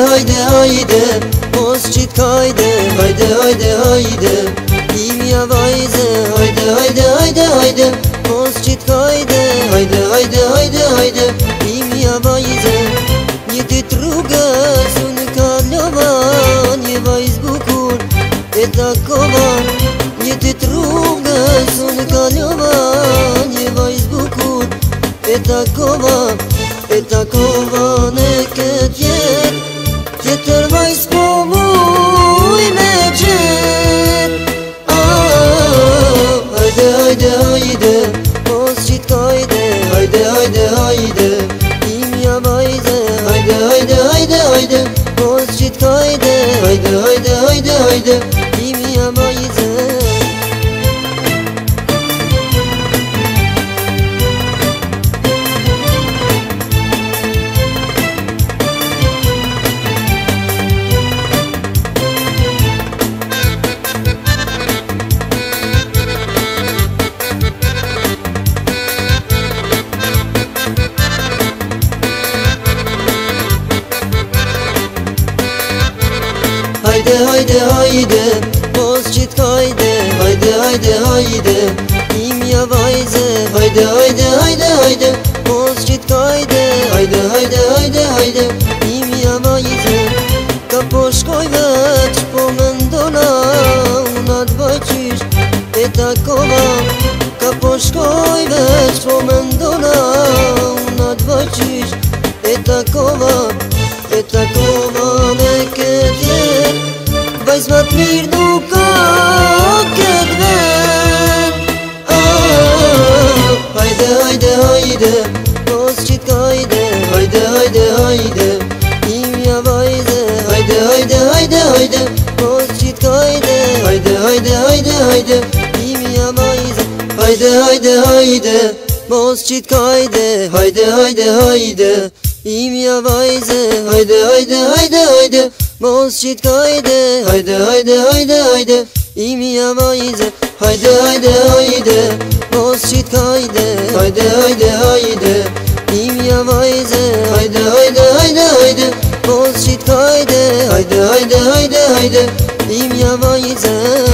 hajde, hajde, mos qit kajde, hajde, hajde, hajde, imja vajze, hajde, hajde, hajde, hajde, mos qit kajde, hajde, hajde, hajde, hajde, imja vajze. Një dit rrugës unë kalova, një vajz bukur e takova. Një dit rrugës unë kalova, një vajz bukur e takova. E takova në këtë jetë, tjetër vajz po muj me qetë. Hajde, hajde, hajde, mos qit kajde, hajde, hajde, hajde, imja vajze, hajde, hajde, hajde, hajde, mos qit kajde, hajde, hajde, hajde, hajde, imja vajze. Hajde, hajde, hajde, mos qit kajde, hajde, hajde, hajde, imja vajze, hajde, hajde, hajde, hajde, mos qit kajde, hajde, hajde, hajde, hajde, imja vajze. Ka po shkoj veç, po me ndona, unë atë bëjqish e takova. Ka po shkoj veç, po me ndona, unë atë bëjqish e takova. E takova me këtë jetë, vajz ma t'mirë nuk ka këtë vetë. Hajde, hajde, hajde, mos qit kajde, hajde, hajde, hajde, imja vajze, hajde, hajde, hajde, hajde, mos qit kajde, hajde, hajde, hajde, hajde, imja vajze. Hajde, hajde, hajde, mos qit kajde, hajde, hajde, hajde, imja vajze, hajde, hajde, hajde, hajde, mos qit kajde, hajde, hajde, hajde, hajde, imja vajze. Hajde, hajde, hajde, mos qit kajde, hajde, hajde, hajde, imja vajze, hajde, hajde, hajde, hajde, mos qit kajde, hajde, hajde, hajde, hajde, imja vajze.